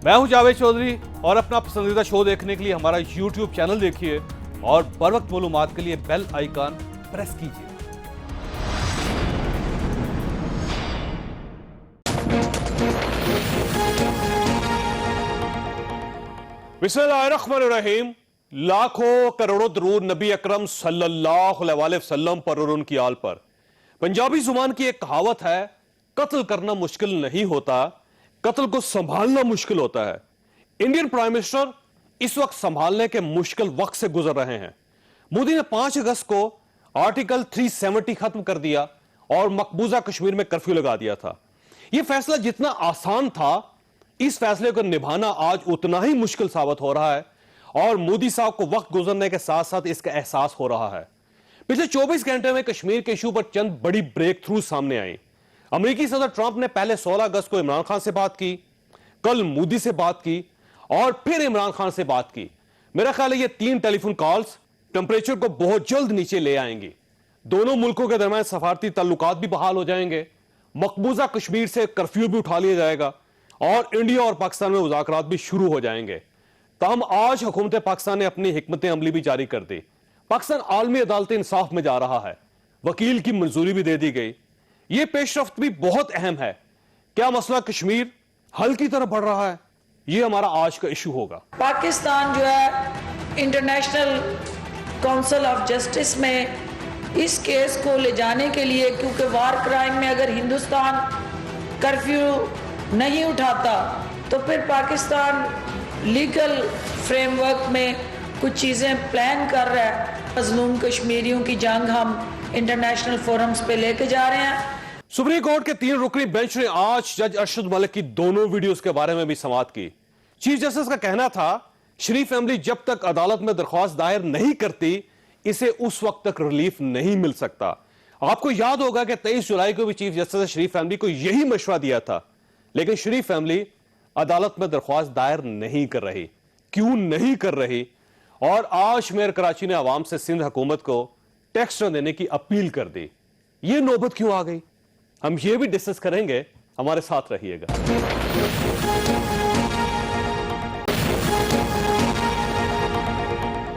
मैं हूं जावेद चौधरी और अपना पसंदीदा शो देखने के लिए हमारा YouTube चैनल देखिए और बर वक्त मालूमात के लिए बेल आइकन प्रेस कीजिए। बिस्मिल्लाहिर्रहमानिर्रहीम। लाखों करोड़ों दरूद नबी अकरम सल्लल्लाहु अलैहि वसल्लम पर और उनकी आल पर। पंजाबी जुबान की एक कहावत है, कत्ल करना मुश्किल नहीं होता, कत्ल को संभालना मुश्किल होता है। इंडियन प्राइम मिनिस्टर इस वक्त संभालने के मुश्किल वक्त से गुजर रहे हैं। मोदी ने 5 अगस्त को आर्टिकल 370 खत्म कर दिया और मकबूजा कश्मीर में कर्फ्यू लगा दिया था। यह फैसला जितना आसान था, इस फैसले को निभाना आज उतना ही मुश्किल साबित हो रहा है और मोदी साहब को वक्त गुजरने के साथ साथ इसका एहसास हो रहा है। पिछले 24 घंटे में कश्मीर के इशू पर चंद बड़ी ब्रेक थ्रू सामने आई। अमेरिकी सदर ट्रंप ने पहले 16 अगस्त को इमरान खान से बात की, कल मोदी से बात की और फिर इमरान खान से बात की। मेरा ख्याल है ये 3 टेलीफोन कॉल्स टेंपरेचर को बहुत जल्द नीचे ले आएंगी। दोनों मुल्कों के दरमियान सफारती ताल्लुकात भी बहाल हो जाएंगे, मकबूजा कश्मीर से कर्फ्यू भी उठा लिया जाएगा और इंडिया और पाकिस्तान में मुज़ाकरात भी शुरू हो जाएंगे। ताहम आज हुकूमत पाकिस्तान ने अपनी हिकमत अमली भी जारी कर दी। पाकिस्तान आलमी अदालत इंसाफ में जा रहा है, वकील की मंजूरी भी दे दी गई। यह पेशरफ्त भी बहुत अहम है। क्या मसला कश्मीर हल की तरफ बढ़ रहा है, यह हमारा आज का इशू होगा। पाकिस्तान जो है इंटरनेशनल काउंसिल ऑफ जस्टिस में इस केस को ले जाने के लिए, क्योंकि वार क्राइम में अगर हिंदुस्तान कर्फ्यू नहीं उठाता तो फिर पाकिस्तान लीगल फ्रेमवर्क में कुछ चीज़ें प्लान कर रहा है। मजलूम कश्मीरियों की जंग हम इंटरनेशनल फोरम्स पे लेके जा रहे हैं। सुप्रीम कोर्ट के 3 रुकनी बेंच ने आज जज अरशद मलिक की दोनों वीडियोस के बारे में भी समाअत की। चीफ जस्टिस का कहना था, शरीफ फैमिली जब तक अदालत में दरख्वास्त दायर नहीं करती, इसे उस वक्त तक रिलीफ नहीं मिल सकता। आपको याद होगा कि 23 जुलाई को भी चीफ जस्टिस ने शरीफ फैमिली को यही मशवरा दिया था, लेकिन शरीफ फैमिली अदालत में दरख्वास्त दायर नहीं कर रही। क्यों नहीं कर रही? और आज मेयर कराची ने आवाम से सिंध हुकूमत को टैक्स न देने की अपील कर दी। यह नौबत क्यों आ गई, हम ये भी डिस्कस करेंगे। हमारे साथ रहिएगा।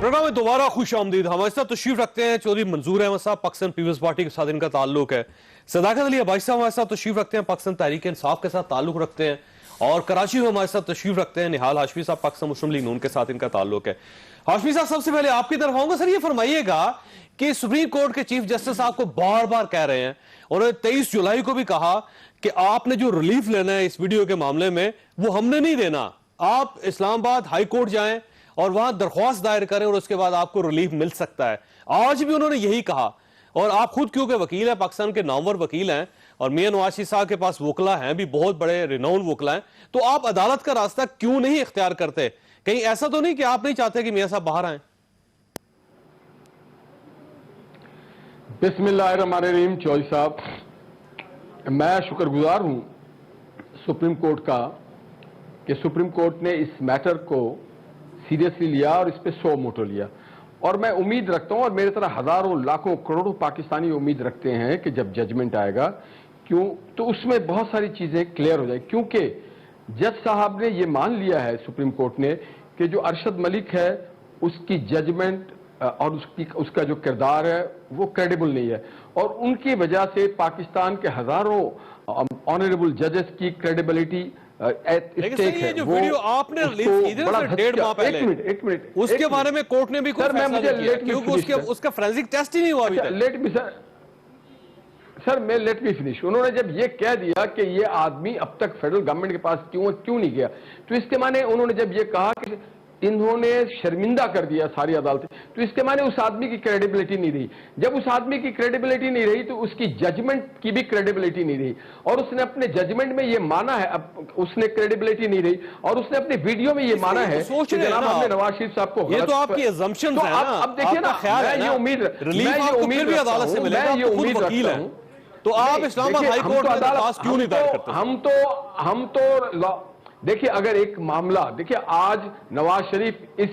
प्रोग्राम में दोबारा खुश आमदीद। हमारे साथ तशरीफ रखते हैं चौधरी मंजूर अहमद साहब, पाकिस्तान पीपल्स पार्टी के साथ इनका ताल्लुक है। सदाकत अली अब्बासी साहब हमारे साथ तशरीफ रखते हैं, पाकिस्तान तहरीक इंसाफ के साथ ताल्लुक रखते हैं। और कराची में हमारे साथ तशरीफ रखते हैं निहाल हाशमी साहब, पाकिस्तान मुस्लिम लीग नून के साथ इनका ताल्लुक है। हाशमी साहब, सबसे पहले आपकी तरफ आऊंगा। सर, ये फरमाइएगा कि सुप्रीम कोर्ट के चीफ जस्टिस आपको बार बार कह रहे हैं, उन्होंने 23 जुलाई को भी कहा कि आपने जो रिलीफ लेना है इस वीडियो के मामले में, वो हमने नहीं देना। आप इस्लामाबाद हाई कोर्ट जाएं और वहां दरख्वास्त दायर करें और उसके बाद आपको रिलीफ मिल सकता है। आज भी उन्होंने यही कहा। और आप खुद क्योंकि वकील हैं, पाकिस्तान के नामवर वकील हैं और मियां नवाज शरीफ साहब के पास वकला हैं भी, बहुत बड़े रिनाउंड वकला हैं, तो आप अदालत का रास्ता क्यों नहीं इख्तियार करते? कहीं ऐसा तो नहीं कि आप नहीं चाहते कि मियां साहब बाहर आए? बिस्मिल्लाहिर्रहमानिर्रहीम। चौधरी साहब, मैं शुक्रगुजार हूं सुप्रीम कोर्ट का कि सुप्रीम कोर्ट ने इस मैटर को सीरियसली लिया और इस पे 100 मोटो लिया। और मैं उम्मीद रखता हूं, और मेरे तरह हजारों लाखों करोड़ों पाकिस्तानी उम्मीद रखते हैं कि जब जजमेंट आएगा क्यों तो उसमें बहुत सारी चीजें क्लियर हो जाए, क्योंकि जज साहब ने ये मान लिया है सुप्रीम कोर्ट ने कि जो अरशद मलिक है उसकी जजमेंट और उसका जो किरदार है वो क्रेडिबल नहीं है, और उनकी वजह से पाकिस्तान के हजारों ऑनरेबल जजेस की क्रेडिबिलिटी लेकिन ये जो वीडियो आपने रिलीज की थी ना 1.5 माह पहले, एक मिनट उसके बारे में कोर्ट ने भी कुछ फैसला नहीं किया, क्योंकि उसका फोरेंसिक टेस्ट ही नहीं हुआ अभी तक। Let me finish. उन्होंने जब ये कह दिया कि ये आदमी अब तक फेडरल गवर्नमेंट के पास क्यों नहीं गया, तो इसके माने उन्होंने जब ये कहा कि इन्होंने शर्मिंदा कर दिया सारी अदालतें, तो इसके माने उस आदमी की क्रेडिबिलिटी नहीं रही। जब उस आदमी की क्रेडिबिलिटी नहीं रही तो उसकी जजमेंट की भी क्रेडिबिलिटी नहीं रही, और उसने अपने जजमेंट में ये माना है, अब उसने क्रेडिबिलिटी नहीं रही, और उसने अपने वीडियो में ये माना है कि जनाब हमने नवाज शरीफ साहब को, ये तो आपकी असम्पशन है ना। अब देखिए ना, मैं ये उम्मीद अदालत से मिलेगा, ये उम्मीद रखता हूं, तो आप इस्लामाबाद हाई कोर्ट में दरख्वास्त क्यों नहीं दायर करते? हम तो देखिए, अगर एक मामला, देखिए आज नवाज शरीफ इस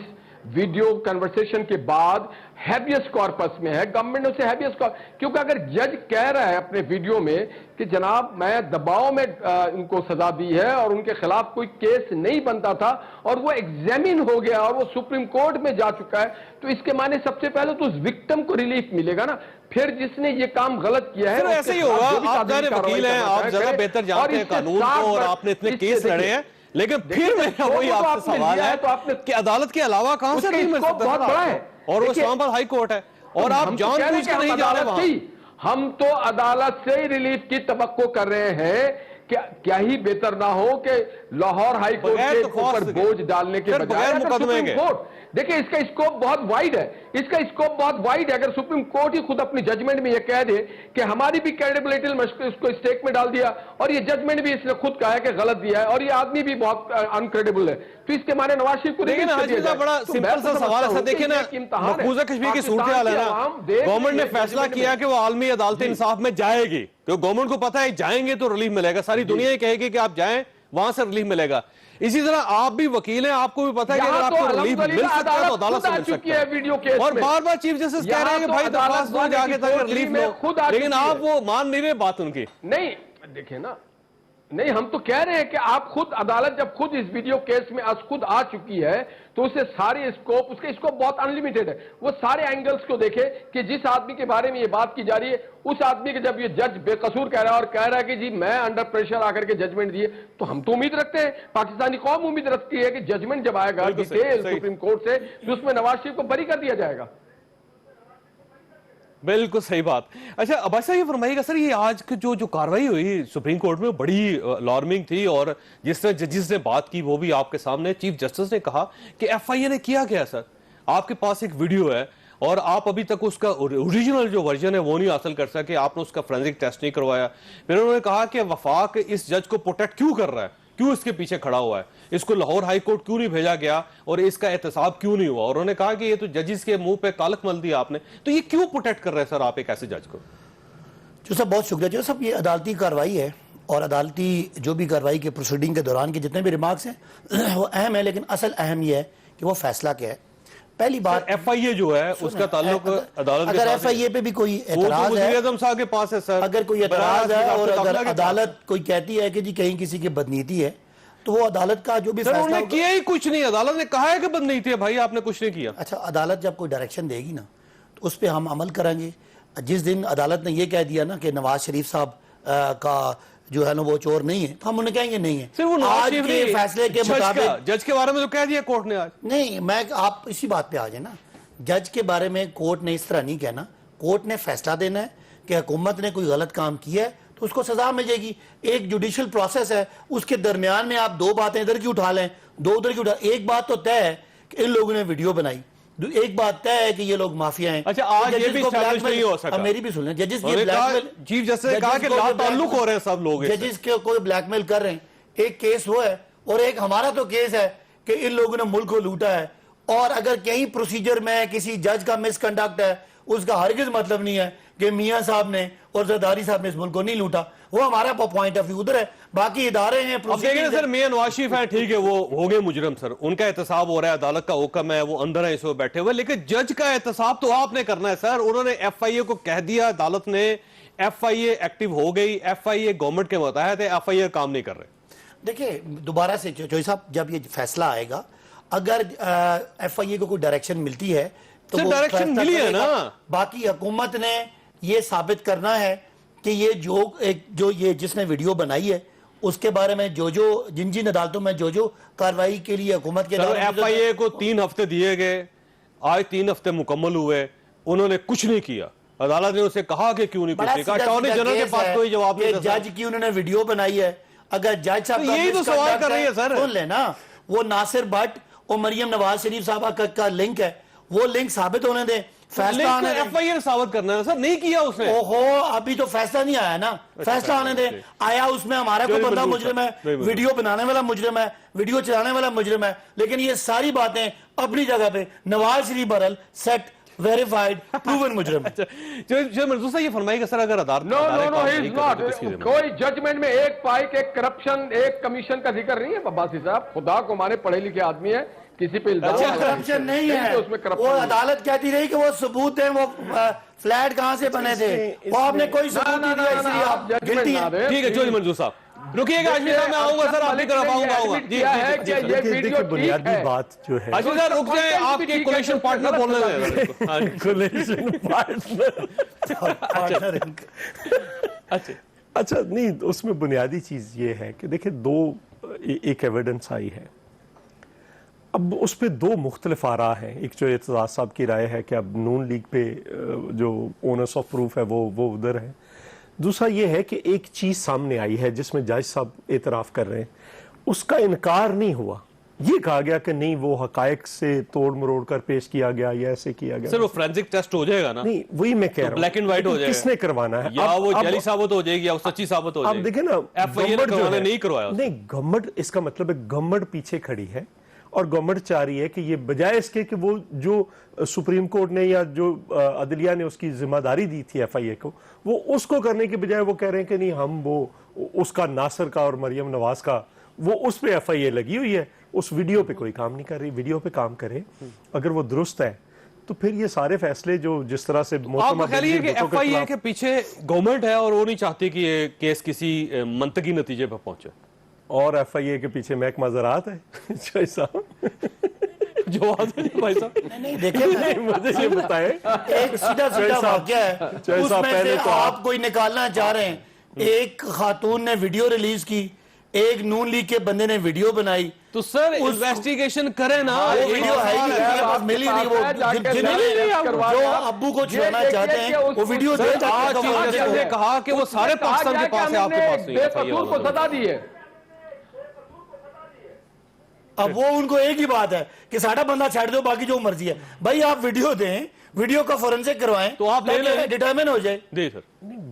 वीडियो कन्वर्सेशन के बाद हैबियस कॉर्पस में है, गवर्नमेंट ने उसे हैबियस कॉर्पस, क्योंकि अगर जज कह रहा है अपने वीडियो में कि जनाब मैं दबाव में इनको सजा दी है और उनके खिलाफ कोई केस नहीं बनता था और वो एग्जामिन हो गया और वो सुप्रीम कोर्ट में जा चुका है, तो इसके माने सबसे पहले तो उस विक्टिम को रिलीफ मिलेगा ना। फिर जिसने ये काम गलत किया है ऐसे ही होगा। आप जाने वकील हैं, आप ज्यादा बेहतर जानते हैं कानून को और आपने इतने केस लड़े हैं, लेकिन फिर मेरा वही आपसे सवाल है कि अदालत के अलावा कहां से नहीं मिल सकता? बहुत बड़ा है और वो इस्लामाबाद हाई कोर्ट है और आप जानबूझ के नहीं जा रहे वहां। हम तो अदालत से ही रिलीफ की तवक्को कर रहे हैं। क्या ही बेहतर ना हो कि लाहौर हाई कोर्ट के ऊपर बोझ डालने के बजाय सुप्रीम कोर्ट, देखिए इसका स्कोप बहुत वाइड है, इसका स्कोप बहुत वाइड है। अगर सुप्रीम कोर्ट ही खुद अपनी जजमेंट में ये कह दे कि हमारी भी क्रेडिबिलिटी इसको स्टेक में डाल दिया और ये जजमेंट भी इसने खुद कहा है कि गलत दिया है और ये आदमी भी बहुत अनक्रेडिबल है, तो इसके माने नवाज शरीफ को बड़ा सिंपल सा सवाल है। देखिए ना, मकबूजा कश्मीर की सूरत हाल है ना, गवर्नमेंट ने फैसला किया कि वो आलमी अदालत इंसाफ में जाएगी, तो गवर्नमेंट को पता है जाएंगे तो रिलीफ मिलेगा, सारी दुनिया ही कहेगी कि आप जाएं वहां से रिलीफ मिलेगा। इसी तरह आप भी वकील हैं, आपको भी पता है कि अगर आपको रिलीफ मिल सकता है तो अदालत से मिल सकता है। वीडियो केस और बार बार चीफ जस्टिस कह रहे हैं कि भाई दरख्वास्त दो जाके तक रिलीफ लो, लेकिन आप वो मान नहीं रहे बात उनकी। नहीं देखिए ना, नहीं हम तो कह रहे हैं कि आप खुद अदालत जब खुद इस वीडियो केस में खुद आ चुकी है तो उसे सारे स्कोप, उसके स्कोप बहुत अनलिमिटेड है, वो सारे एंगल्स को देखे कि जिस आदमी के बारे में ये बात की जा रही है उस आदमी के जब ये जज बेकसूर कह रहा है और कह रहा है कि जी मैं अंडर प्रेशर आकर के जजमेंट दिए, तो हम तो उम्मीद रखते हैं, पाकिस्तानी कौम उम्मीद रखती है कि जजमेंट जब आएगा डिटेल सुप्रीम कोर्ट से तो उसमें नवाज शरीफ को बरी कर दिया जाएगा। बिल्कुल सही बात। अच्छा अब्बास साहब ये फरमाइएगा सर, ये आज की जो कार्रवाई हुई सुप्रीम कोर्ट में बड़ी अलार्मिंग थी और जिस तरह जजेस ने बात की वो भी आपके सामने, चीफ जस्टिस ने कहा कि एफआईए ने किया क्या सर, आपके पास एक वीडियो है और आप अभी तक उसका ओरिजिनल जो वर्जन है वो नहीं हासिल कर सके, आपने उसका फोरेंसिक टेस्ट नहीं करवाया। फिर उन्होंने कहा कि वफाक इस जज को प्रोटेक्ट क्यों कर रहा है, क्यों इसके पीछे खड़ा हुआ है, इसको लाहौर हाई कोर्ट क्यों नहीं भेजा गया और इसका एहतसाब क्यों नहीं हुआ। और उन्होंने कहा कि ये तो जजेस के मुंह पे कालक मल दिया आपने, तो ये क्यों प्रोटेक्ट कर रहे हैं सर आप एक ऐसे जज को? जो सब बहुत शुक्रिया जो सब, ये अदालती कार्रवाई है और अदालती जो भी कार्रवाई के प्रोसीडिंग के दौरान के जितने भी रिमार्क्स हैं वो अहम है, लेकिन असल अहम ये है कि वो फैसला क्या है। पहली बात एफआईए जो है उसका ताल्लुक अदालत के अगर साथ एफआईए पे भी कोई एतराज है, वज़ीर-ए-आज़म साहब के पास है सर, अगर कोई एतराज है और अगर अदालत कोई कहती है कि जी कहीं किसी की बदनीति है तो वो अदालत का जो भी सर फैसला उन्होंने किया ही कुछ नहीं, अदालत ने कहा है कि बदनीति है, भाई आपने कुछ नहीं किया। अच्छा अदालत जब कोई डायरेक्शन देगी ना तो उस पर हम अमल करेंगे। जिस दिन अदालत ने ये कह दिया ना कि नवाज शरीफ साहब का जो है ना वो चोर नहीं है, तो हम उन्हें कहेंगे नहीं है। सिर्फ वो आज के फैसले के मुताबिक जज के बारे में तो कह दिया कोर्ट ने आज। नहीं, मैं आप इसी बात पे आ जाए ना, जज के बारे में कोर्ट ने इस तरह नहीं कहना, कोर्ट ने फैसला देना है कि हुकूमत ने कोई गलत काम किया है तो उसको सजा मिलेगी। एक जुडिशियल प्रोसेस है, उसके दरमियान में आप दो बातें इधर की उठा लें, दो उधर की उठा। एक बात तो तय है कि इन लोगों ने वीडियो बनाई, एक बात तय है कि ये लोग माफिया हैं। अच्छा आज ये भी एस्टैब्लिश नहीं हो सका। मेरी भी सुन लें, जजेस के ब्लैकमेल, चीफ जस्टिस ने कहा कि लाताल्लुक हो रहे हैं सब लोग, जजेस के कोई ब्लैकमेल कर रहे हैं। एक केस वो है और एक हमारा तो केस है कि इन लोगों ने मुल्क को लूटा है, और अगर कहीं प्रोसीजर में किसी जज का मिसकंडक्ट है उसका हरगिज मतलब नहीं है कि मियां साहब ने और जरदारी साहब ने इस मुल्क को नहीं लूटा, वो हमारा पॉइंट ऑफ व्यू उधर है। बाकी इदारे हैं, अब देखिए सर मियां नवाज शरीफ है, ठीक है वो हो गए मुजरिम सर, उनका एहतसाब हो रहा है, अदालत का हुक्म है, वो अंदर है इस वक्त बैठे हुए, लेकिन जज का एहतसाब तो आपने करना है सर। उन्होंने एफआईए को कह दिया, अदालत ने, एफआईए एक्टिव हो गई, एफआईए गवर्नमेंट के मुताबिक है, एफआईए काम नहीं कर रहे। देखिए दोबारा से चौधरी साहब जब ये फैसला आएगा, अगर एफआईए को कोई डायरेक्शन मिलती है तो वो डायरेक्शन मिली है ना। बाकी हुकूमत ने ये साबित करना है कि ये जो ये जिसने वीडियो बनाई है उसके बारे में जिन जिन अदालतों में जो कार्रवाई के लिए हुकूमत के एफआईए को 3 हफ्ते दिए गए, आज 3 हफ्ते मुकम्मल हुए, उन्होंने कुछ नहीं किया। अदालत ने उसे कहा कि क्यों नहीं कुछ किया, अटॉर्नी जनरल के पास कोई जवाब नहीं। जज की उन्होंने वीडियो बनाई है, अगर जज साहब यही तो सवाल कर रही है सर, सुन लेना, वो नासिर भट्ट और मरियम नवाज शरीफ साहब का लिंक है, वो लिंक साबित होने दे, फैसला आने दे। एफआईआर साबित करना है सर, नहीं किया उसने। ओहो अभी तो फैसला नहीं आया ना, फैसला आने दे। आया उसमें हमारा कोई बंदा मुजरिम है, वीडियो बनाने वाला मुजरिम है, वीडियो चलाने वाला मुजरिम है, लेकिन ये सारी बातें अपनी जगह पे नवाज शरीफ बरल सेट वेरीफाइड प्रूवन मुजरिम है। जो मंजूर साहब ये फरमाइए कि सर अगर अदालत नो नो नो, काम ही नहीं इज कर रही नॉट। तो किसकी जिम्मेदारी? कोई जजमेंट में एक पाइक, एक करप्शन, एक कमीशन का जिक्र नहीं है अब्बासी साहब। खुदा को माने, पढ़े लिखे आदमी है, किसी पे इल्जाम अच्छा, करप्शन नहीं है, उसमें वो करप्शन अदालत कहती रही कि वो सबूत है, वो फ्लैट कहां से बने थे, वो आपने कोई सबूत नहीं दिया, इसलिए आप गिल्टी हैं। ठीक है चलिए मंजूर साहब रुकिएगा, आजमी साहब मैं आऊंगा सर आपकी तरफ आऊंगा जी है कि ये वीडियो बुनियादी ठीक है। बात जो है आजमी साहब रुक जाए, आपके कोलेशन पार्टनर बोलने दें। कोलेशन पार्टनर अच्छा अच्छा नहीं, उसमें बुनियादी चीज ये है कि देखिए एक एविडेंस आई है, अब उस पर दो मुख्तलिफ आरा हैं। एक जो एतजाज साहब की राय है कि अब नून लीग पे जो ओनर्स ऑफ प्रूफ है वो उधर है। दूसरा ये है कि एक चीज सामने आई है जिसमें जज साहब एतराफ कर रहे हैं, उसका इनकार नहीं हुआ, ये कहा गया कि नहीं वो हकायक से तोड़ मरोड़ कर पेश किया गया या ऐसे किया गया। सर वो फोरेंसिक टेस्ट हो जाएगा ना? नहीं वही मैं कह रहा हूं, ब्लैक एंड व्हाइट हो जाएगा, किसने करवाना है? या वो जाली साबित हो जाएगी या वो सच्ची साबित हो जाएगी। अब देखिए ना, एफआईआर करवाने नहीं करवाया नहीं गवर्नमेंट, इसका मतलब है गवर्नमेंट पीछे खड़ी है और गवर्नमेंट चाह रही है कि ये बजाय इसके कि वो जो सुप्रीम कोर्ट ने या जो अदलिया ने उसकी जिम्मेदारी दी थी एफआईए को, वो उसको करने के बजाय वो कह रहे हैं कि नहीं हम वो उसका नासिर का और मरियम नवाज का वो उस पे एफआईए लगी हुई है, उस वीडियो पे कोई काम नहीं कर रही। वीडियो पे काम करे, अगर वो दुरुस्त है तो फिर ये सारे फैसले जो जिस तरह से आपका ख्याल ये कि एफआईए के पीछे गवर्नमेंट है और वो नहीं चाहती कि ये केस किसी मंतकी नतीजे पर पहुंचे, और एफआईए के पीछे महकमा ज़राअत है जय साहब जवाब दीजिए भाई साहब। नहीं देखिए, मुझे ये बताएं, एक सीधा सीधा वाकया है, जय साहब उसमें पहले से तो आप कोई निकालना चाह रहे हैं, एक खातून ने वीडियो रिलीज की, एक नून लीग के बंदे ने वीडियो बनाई, तो सर इन्वेस्टिगेशन करें ना, वो यही वीडियो तो है ही सवाल नहीं, है। मेरे पास मिली नहीं, वो जो अब्बू को छुड़ाना चाहते हैं वो वीडियो दे आज चीफ जस्टिस ने कहा कि वो सारे पाकिस्तान के पास है, आपके पास नहीं है बेकसूर को सजा दी है। अब वो उनको एक ही बात है कि साढ़ा बंदा छाड़ दो, बाकी जो मर्जी है। भाई आप वीडियो दें, वीडियो का फोरेंसिक करवाएं तो आप ले लें, डिटरमिन हो जाए। दे सर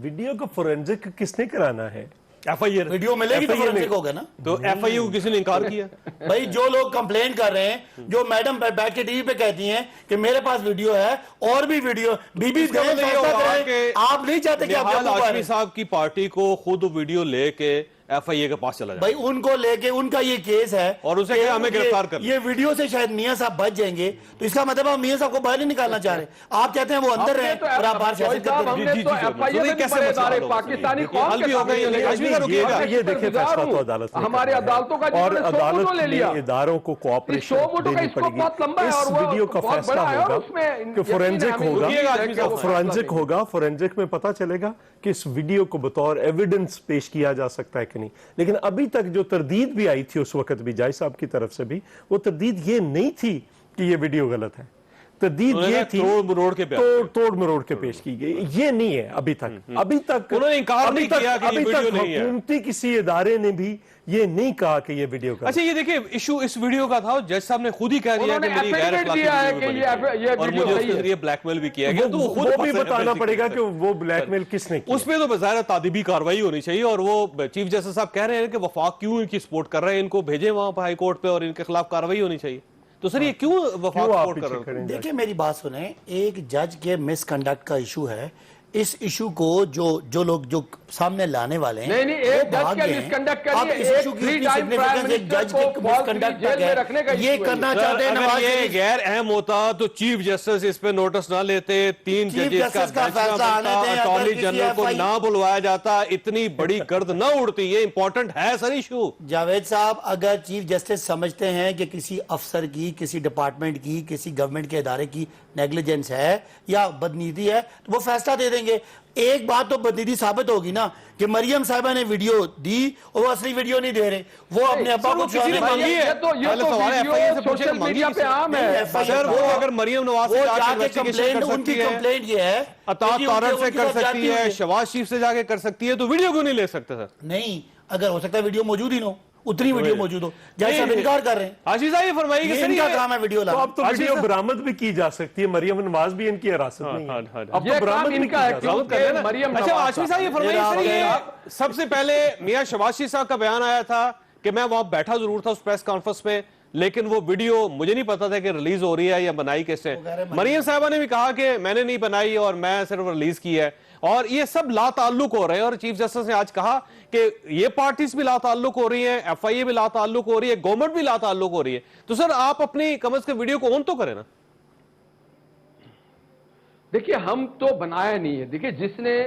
वीडियो का फोरेंसिक किसने कराना है? एफआईआर वीडियो मिलेगी तो FIA फोरेंसिक होगा ना। तो एफआईए को किसी ने इनकार किया? भाई जो लोग कंप्लेन कर रहे हैं, जो मैडम बैठ के टीवी पे कहती हैं कि मेरे पास वीडियो है और भी वीडियो, बीबी इसका मतलब ये होगा कि आप नहीं चाहते कि आप निहाल आपको हाशमी साहब की पार्टी को खुद वीडियो लेके एफआईए के पास चला जाए। भाई उनको लेके उनका ये केस है और उसे कि क्या हमें गिरफ्तार कर ये वीडियो से शायद मियां साहब बच जाएंगे, तो इसका मतलब आप मियां साहब को बाहर नहीं निकालना चाह रहे, आप चाहते हैं वो अंदर रहे और आप बाहर सियासत करते रहे। हमने तो एफआईए में कैसे बड़े मसला इदारे हल होगा? पाकिस्तानी ये कौम हल भी के हो गए, सामने ये लेके आजमी साहब रुकिएगा। ये देखिए फैसला तो अदालत ने हमारे करना है। अदालतों का और जिन्होंने अदालत 100 ले लिया। ने इदारों को कोऑपरेशन इस 100 देनी का स्कोप पड़ेगी। बहुत लंबा है इस और वो वीडियो का बहुत फैसला बड़ा है और होगा उसमें कि फोरेंसिक यकीन है होगा, हमें रुकिएगा, आजमी साहब, फोरेंसिक होगा, फोरेंसिक में पता चलेगा कि इस वीडियो को बतौर एविडेंस पेश किया जा सकता है कि नहीं। लेकिन अभी तक जो तरदीद भी आई थी उस वक्त भी जय साहब की तरफ से भी, वो तरदीद ये नहीं थी कि ये वीडियो गलत है, तरदीद ये थी तोड़ मरोड़ के पेश की गई, ये नहीं है अभी तक। अभी तक उन्होंने इनकार नहीं किया कि ये वीडियो नहीं है। हुकूमती किसी इदारे ने भी ये नहीं कहा कि ये वीडियो गलत। अच्छा ये देखिए इशू इस वीडियो का था, जज साहब ने खुद ही कह दिया कि मेरी गैर अखलाकी दिया है कि ये और वीडियो मुझे सही उसके है। जरिए ब्लैकमेल भी किया गया, तो वो खुद वो भी बताना पड़ेगा कि वो ब्लैकमेल किसने किया। उस पे तो बज़ाहिर तादीबी कार्रवाई होनी चाहिए। और वो चीफ जस्टिस साहब कह रहे हैं कि वफाक क्यों इनकी सपोर्ट कर रहे हैं, इनको भेजें वहां पर हाई कोर्ट पे और इनके खिलाफ कार्रवाई होनी चाहिए। तो सर ये क्यों वफाक सपोर्ट कर रहे हैं? देखिए मेरी बात सुने, एक जज के मिसकंडक्ट का इशू है, इस इशू को जो लोग जो सामने लाने वाले हैं नहीं, वो एक जज भाग के गए हैं। मिसकंडक्ट अब करिए, इस एक इशू की three इतनी time significance prime एक जज minister के को मिसकंडक्ट जेल में रखने का तक है, ये issue है। करना सर, चाहते हैं अगर नवाज ये शरीफ। गैर अहम होता तो चीफ जस्टिस इस पे नोटिस ना लेते, 3 चीफ जजेस का जस्टिस का बेंच ना फैसला आने बनता, दें, अगर अटॉर्नी किसी जनरल को FI ना बुलवाया जाता, इतनी बड़ी गर्द ना उड़ती। ये इंपॉर्टेंट है सर इशू। जावेद साहब, अगर चीफ जस्टिस समझते हैं कि किसी अफसर की, किसी डिपार्टमेंट की, किसी गवर्नमेंट के इदारे की नेग्लिजेंस है या बदनीति है तो वो फैसला दे देंगे। एक बात तो बदनीति साबित होगी ना कि मरियम साहिबा ने वीडियो दी और वो असली वीडियो नहीं दे रहे, वो अपने अब्बा को किसी ने छुड़ाने मांगी है। ये तो पहले सवाल है, FIA से पूछे कि सोशल मांगी मीडिया पे किसी ने? आम है। नहीं, सर वो अगर मरियम नवाज से वो जाके जाके इन्वेस्टिगेशन कंप्लेंट, कर उनकी सकती है, कंप्लेंट ये है अतात कि तारड़ उनके से कर साथ सकती जाती है, हुई शहबाज शरीफ से जाके कर सकती है, तो वीडियो क्यों नहीं ले सकते सर? नहीं, अगर हो सकता है वीडियो मौजूद ही ना हो, उतनी वीडियो मौजूद हो, जैसे सब इनकार कर रहे हैं। आशीष साहब ये फरमाइए कि ये सर इनका ये काम है वीडियो तो लाना। अब तो वीडियो बरामद भी की जा सकती है, मरियम नवाज भी इनकी हिरासत में है। अब ये तो काम बरामद भी की इनका जा है सकती है। क्योंकि कर लेना। मरियम अच्छा नवाज आशीष साहब ये फरमाइए सर, ये सबसे पहले मियां शहबाज शरीफ साहब का बयान आया था कि मैं वहां बैठा जरूर था उस प्रेस कॉन्फ्रेंस में, لیکن وہ ویڈیو مجھے نہیں پتا تھا کہ ریلیز ہو رہی ہے یا بنائی کس نے. مریم صاحبہ نے بھی کہا کہ میں نے نہیں بنائی اور میں صرف ریلیز کی ہے, اور یہ سب لا تعلق ہو رہے ہیں. اور چیف جسٹس نے آج کہا کہ یہ پارٹیز بھی لا تعلق ہو رہی ہیں, ایف آئی اے بھی لا تعلق ہو رہی ہے, گورنمنٹ بھی لا تعلق ہو رہی ہے. تو سر آپ اپنی کم از کم ویڈیو کو آن تو کریں نا. دیکھیے ہم تو بنایا نہیں ہے. دیکھیے جس نے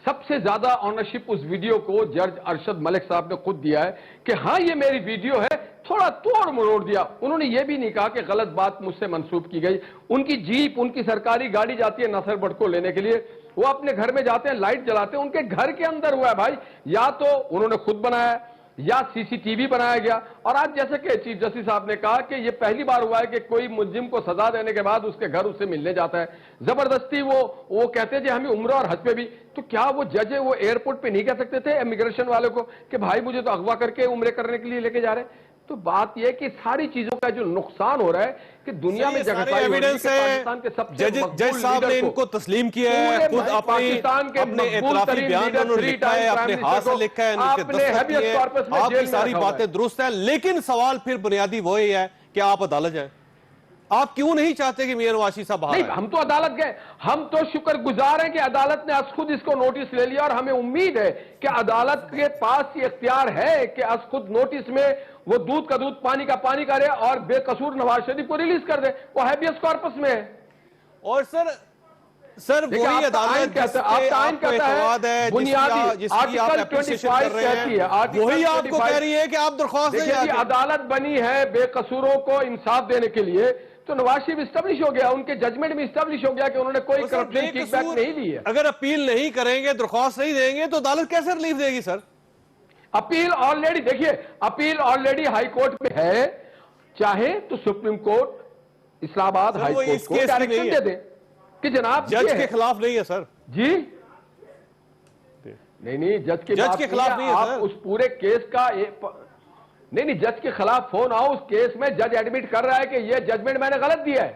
سب سے زیادہ آنرشپ اس ویڈیو کو جج ارشد ملک صاحب نے خود دیا ہے کہ ہاں یہ میری ویڈیو ہے, تھوڑا توڑ مروڑ دیا. انہوں نے یہ بھی نہیں کہا کہ غلط بات مجھ سے منسوب کی گئی. ان کی جیپ, ان کی سرکاری گاڑی جاتی ہے ناصر بٹ کو لینے کے لیے, وہ اپنے گھر میں جاتے ہیں, لائٹ جلاتے ہیں, ان کے گھر کے اندر ہوا ہے بھائی. یا تو انہوں نے خود بنایا ہے یا سی سی ٹی وی بنایا گیا. اور آج جیسے کہ چیف جسٹس صاحب نے کہا کہ یہ پہلی بار ہوا ہے کہ کوئی ملزم کو سزا دینے کے بعد اس کے گھر اس سے ملنے جاتا ہے زبردستی. وہ کہتے ہیں جی ہمیں عمرہ اور حج پہ بھی, تو کیا وہ جج ہے وہ ایئرپورٹ پہ نہیں کہہ سکتے تھے امیگریشن والے کو کہ بھائی مجھے تو اغوا کر کے عمرے کرنے کے لیے لے کے جا رہے ہیں. تو بات یہ ہے کہ ساری چیزوں کا جو نقصان ہو رہا ہے کہ دنیا میں جگہ ایویڈنس ہے, جج صاحب نے ان کو تسلیم کیا ہے, خود اپنے اعترافی بیان میں انہوں نے لکھا ہے, اپنے ہاتھ سے لکھا ہے, ان کے دستخط کیے ہیں. آپ کی ساری باتیں درست ہیں, لیکن سوال پھر بنیادی وہی ہے کہ آپ عدالت جائیں. آپ کیوں نہیں چاہتے کہ میاں نواز شریف صاحب باہر آئیں؟ ہم تو عدالت گئے, ہم تو شکر گزار ہیں کہ عدالت نے از خود اس کو نوٹس لے لیا, اور ہمیں امید ہے کہ عدالت کے پاس یہ اختیار ہے کہ از خود نوٹس میں وہ دودھ کا دودھ پانی کا پانی کرے اور بے قصور نواز شریف کو ریلیز کر دے. وہ ہیبیس کارپس میں ہے. اور سر وہی عدالت جس پہ آپ کو اعتماد ہے, جس کی آپ اپریشیشن کر رہے ہیں, وہی آپ کو کہہ رہی ہے کہ آپ درخواست دیں. دیکھیے عدالت بنی ہے بے قصوروں کو انصاف دینے کے لیے, تو نواز شریف اسٹیبلش ہو گیا, ان کے ججمنٹ میں اسٹیبلش ہو گیا کہ انہوں نے کوئی کرپشن کک بیک نہیں دی ہے. اگر اپیل نہیں کریں گے, درخواست نہیں دیں گے, تو عدالت کیسے ریلیف دے گی سر؟ اپیل آلریڈی, دیکھیے اپیل آلریڈی ہائی کورٹ میں ہے, چاہے تو سپریم کورٹ اسلام آباد ہائی کورٹ کو ڈائریکشن دے دیں کہ جناب جج کے خلاف نہیں ہے سر. جی نہیں جج کے خلاف نہیں ہے. آپ اس پورے کیس کا نہیں جج کے خلاف فون آؤ, اس کیس میں جج ایڈمٹ کر رہا ہے کہ یہ ججمنٹ میں نے غلط دیا ہے.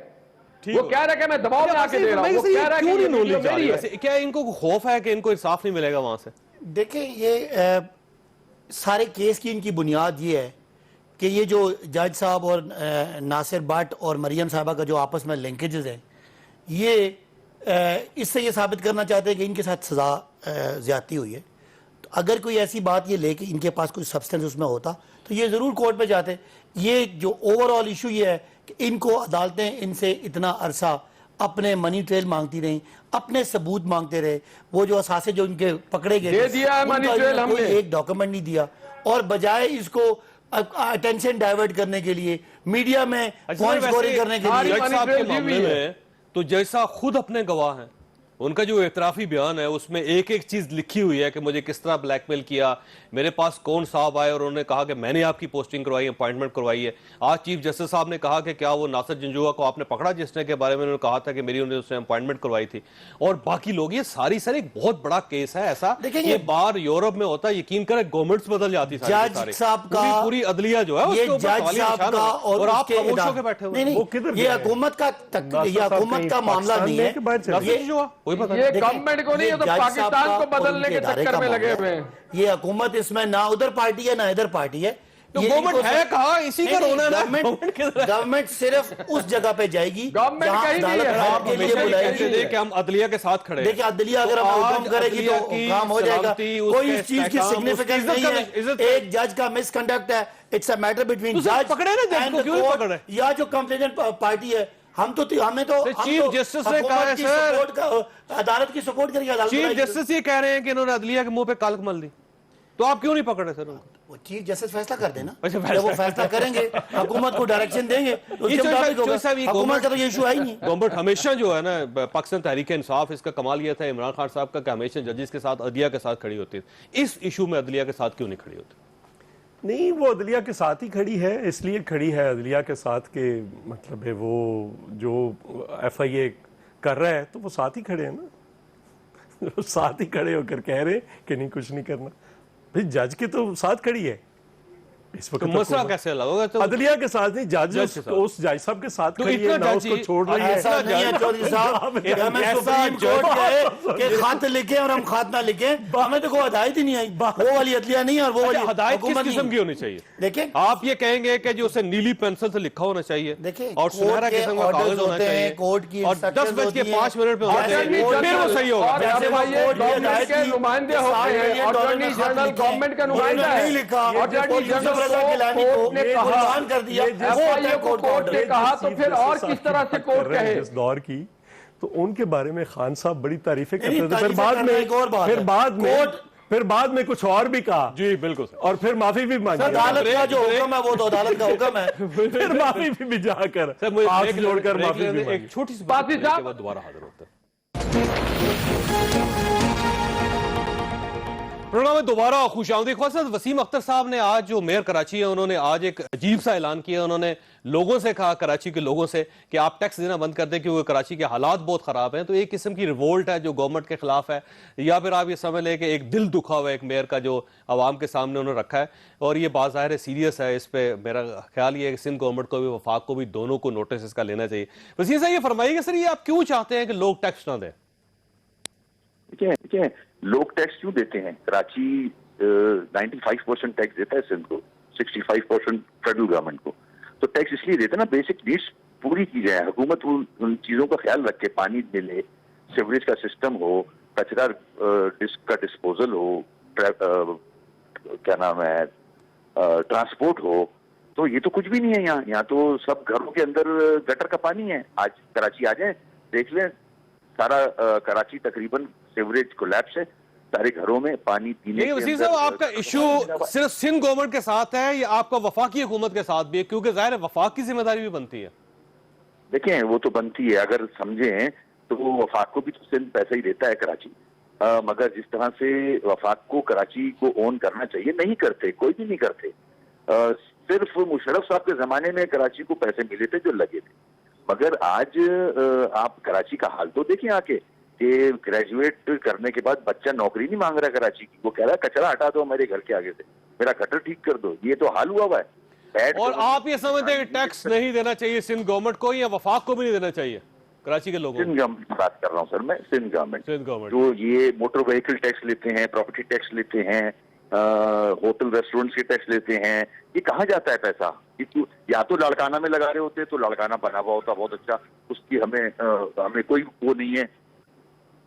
وہ کہہ رہا ہے کہ میں دباؤ میں آ کے دے رہا ہوں, وہ کہہ رہا ہے کہ یہ ویڈیو میری ہے. کیا ان کو خوف ہے کہ ان کو انصاف نہیں ملے گا وہاں سے؟ دیکھیں یہ سارے کیس کی ان کی بنیاد یہ ہے کہ یہ جو جج صاحب اور ناصر بٹ اور مریم صاحبہ کا جو آپس میں لنکیجز ہیں, یہ اس سے یہ ثابت کرنا چاہتے ہیں کہ ان کے ساتھ سزا زیادتی ہوئی ہے. تو اگر کوئی ایسی بات یہ لے کے ان کے پاس کوئی سبسٹنس اس میں ہوتا تو یہ ضرور کورٹ پہ جاتے. یہ جو اوور آل ایشو یہ ہے کہ ان کو عدالتیں ان سے اتنا عرصہ اپنے منی ٹریل مانگتی رہیں, اپنے ثبوت مانگتے رہے. وہ جو اثاثے جو ان کے پکڑے گئے کوئی ایک ڈاکومنٹ نہیں دیا, اور بجائے اس کو اٹینشن ڈائیورٹ کرنے کے لیے میڈیا میں پوائنٹ سکورنگ کرنے کے لیے. جج صاحب کے معاملے میں تو جیسا خود اپنے گواہ ہیں, ان کا جو اعترافی بیان ہے اس میں ایک ایک چیز لکھی ہوئی ہے کہ مجھے کس طرح بلیک میل کیا, میرے پاس کون صاحب آئے اور انہوں نے کہا کہ میں نے آپ کی پوسٹنگ کروائی, اپوائنٹمنٹ کروائی ہے. آج چیف جسٹس صاحب نے کہا کہ کیا وہ ناصر جنجوعہ کو آپ نے پکڑا جس نے کے بارے میں انہوں نے کہا تھا کہ میری انہوں نے اس نے اپوائنٹمنٹ کروائی تھی, اور باقی لوگ. یہ ساری سر ایک بہت بڑا کیس ہے ایسا, یہ بار یورپ میں ہوتا ہے, یقین کریں گورنمنٹس بدل جاتی جج صاحب کا پوری عدلیہ جو ہے یہ جج صاحب کا اور آپ خاموش ہو کے بیٹھے ہوئے. یہ حکومت کا معاملہ نہیں ہے, کوئی پتہ نہیں کو نہیں, تو پاکستان کو بدلنے کے چکر میں لگے ہوئے ہیں. یہ حکومت اس میں نہ ادھر پارٹی ہے نہ ادھر پارٹی ہے. تو گورنمنٹ ہے کہاں, اسی کا رونا ہے. گورنمنٹ صرف اس جگہ پہ جائے گی جہاں عدالت کے لیے بلائے گی. کہ ہم عدلیہ کے ساتھ کھڑے ہیں. دیکھیں عدلیہ اگر ہم حکم کرے گی تو کام ہو جائے گا. کوئی اس چیز کی سگنیفیکنس نہیں ہے. ایک جج کا مس کنڈکٹ ہے, اٹس اے میٹر بٹوین جج اینڈ دی کورٹ, یا جو کمپلیننٹ پارٹی ہے. ہمیں تو چیف جسٹس نے کہا ہے سر, عدالت کی سپورٹ کریں گے. چیف جسٹس یہ کہہ رہے ہیں کہ انہوں نے عدلیہ کے منہ پہ کالک مل دی, تو آپ کیوں نہیں پکڑ رہے سر؟ وہ چیف جسٹس فیصلہ کر دینا, جب وہ فیصلہ کریں گے حکومت کو ڈائریکشن دیں گے, حکومت کا تو یہ ایشو ہے ہی نہیں. گورنمنٹ ہمیشہ جو ہے نا پاکستان تحریک انصاف, اس کا کمال یہ تھا عمران خان صاحب کا کہ ہمیشہ ججز کے ساتھ عدلیہ کے ساتھ کھڑی ہوتی ہے. اس ایشو میں عدلیہ کے ساتھ کیوں نہیں کھڑی ہوتی؟ نہیں, وہ عدلیہ کے ساتھ ہی کھڑی ہے, اس لیے کھڑی ہے عدلیہ کے ساتھ کہ مطلب ہے وہ جو ایف آئی اے کر رہا ہے تو وہ ساتھ ہی کھڑے ہیں نا, ساتھ ہی کھڑے ہو کر کہہ رہے کہ نہیں کچھ نہیں کرنا. بھئی جج کے تو ساتھ کھڑی ہے, इस वक्त तो मसला कैसे अलग होगा? तो अदलिया के साथ नहीं, जज जज के साथ। उस जज साहब के साथ तो खड़ी इतना है, ना जज उसको ही- छोड़ रही है। ऐसा नहीं है चौधरी साहब कि हमें ऐसा सुप्रीम जज- कोर्ट कहे कि खत लिखे और हम खत ना लिखे, हमें तो कोई हदायत ही नहीं आई, वो वाली अदलिया नहीं है और वो वाली अच्छा, हदायत किस हुकूमत किस्म नहीं। की होनी चाहिए? देखें, आप ये कहेंगे कि जो उसे नीली पेंसिल से लिखा होना चाहिए देखिए, और सुनहरा कोर्ट के किस्म का orders कागज होना होते हैं, चाहिए कोर्ट की और 10 instructions बज के होती हैं। 5 मिनट पे होना जैसे चाहिए, कोर्ट फिर वो के- सही होगा। और जैसे वो भाई ये कोर्ट की गवर्नमेंट हदायत के की, नुमाइंदे $7 होते हैं, मिलियन अटॉर्नी खत जनरल लिखे, गवर्नमेंट का नुमाइंदा उन्होंने है, नहीं लिखा, अटॉर्नी और यूसुफ जनरल रजा गिलानी कोर्ट को ने कहा, कुर्बान कर दिया, ये वो होता है FIA को कोर्ट ने order। कहा, तो फिर और जस्टिस किस तरह से साहब कोर्ट कर रहे हैं कहे? जिस दौर की, तो उनके बारे में खान साहब बड़ी तारीफें करते नहीं, थे, फिर तारीफें बाद करना एक और बात में है। फिर बाद में कुछ और भी कहा, जी बिल्कुल सर। और फिर माफी भी मांगी, अदालत का जो हुक्म है वो तो अदालत का हुक्म है। फिर माफी भी जाकर सर मुझे हाथ ब्रेक जोड़कर ब्रेक माफी भी लेने- मांगी। एक छोटी सी बाकी ब्रेक के साहब- बाद दोबारा हाजिर होते हैं। प्रोग्राम में दोबारा खुशामदीद। ख्वाजा वसीम अख्तर साहब ने आज, जो मेयर कराची है, उन्होंने आज एक अजीब सा ऐलान किया। उन्होंने लोगों से कहा, कराची के लोगों से, कि आप टैक्स देना बंद कर दें क्योंकि कराची के हालात बहुत ख़राब हैं। तो एक किस्म की रिवोल्ट है जो गवर्नमेंट के खिलाफ है, या फिर आप ये समझ लें कि एक दिल दुखा हुआ एक मेयर का जो आवाम के सामने उन्होंने रखा है, और ये बाज़ाहिर सीरियस है। इस पर मेरा ख्याल ये है कि सिंध गवर्नमेंट को भी, वफाक को भी, दोनों को नोटिस इसका लेना चाहिए। वसीम साहब ये फरमाइएगा सर, ये आप क्यों चाहते हैं कि लोग टैक्स ना दें? देखिए लोग टैक्स क्यों देते हैं? कराची 95% टैक्स देता है सिंध को, 65% फेडरल गवर्नमेंट को। तो टैक्स इसलिए देते हैं ना, बेसिक नीड्स पूरी की जाए, हुकूमत उन चीजों का ख्याल रखे, पानी मिले, सीवरेज का सिस्टम हो, कचरा का डिस्पोजल हो, क्या नाम है, ट्रांसपोर्ट हो। तो ये तो कुछ भी नहीं है यहाँ तो सब घरों के अंदर गटर का पानी है। आज कराची आ जाए, देख लें, सारा कराची तकरीबन सीवरेज कोलैप्स है, सारे घरों में पानी पीने लेकिन के वसीम अंदर- साहब आपका इशू सिर्फ सिंध गवर्नमेंट के साथ है या आपका वफाकी हुकूमत के साथ भी है? क्योंकि जाहिर है वफाक की जिम्मेदारी भी बनती है। देखें वो तो बनती है, अगर समझें तो वफाक को भी तो सिंध पैसा ही देता है कराची, मगर जिस तरह से वफाक को कराची को ओन करना चाहिए नहीं करते, कोई भी नहीं करते। सिर्फ मुशर्रफ साहब के जमाने में कराची को पैसे मिले थे जो लगे थे, मगर आज आप कराची का हाल तो देखें आके, कि ग्रेजुएट करने के बाद बच्चा नौकरी नहीं मांग रहा कराची की, वो कह रहा है कचरा हटा दो मेरे घर के आगे से, मेरा गटर ठीक कर दो। ये तो हाल हुआ है। और आप ये समझते हैं कि टैक्स नहीं देना चाहिए सिंध गवर्नमेंट को, या वफाक को भी नहीं देना चाहिए कराची के लोगों सिंध गवर्नमेंट की बात कर रहा हूँ सर मैं, सिंध गवर्नमेंट सिंध गवर्नमेंट जो ये मोटर व्हीकल टैक्स लेते हैं, प्रॉपर्टी टैक्स लेते हैं, होटल रेस्टोरेंट्स के टैक्स लेते हैं, ये कहाँ जाता है पैसा? या तो लाड़काना में लगा रहे होते तो लाड़काना बना हुआ होता बहुत अच्छा, उसकी हमें कोई वो नहीं है।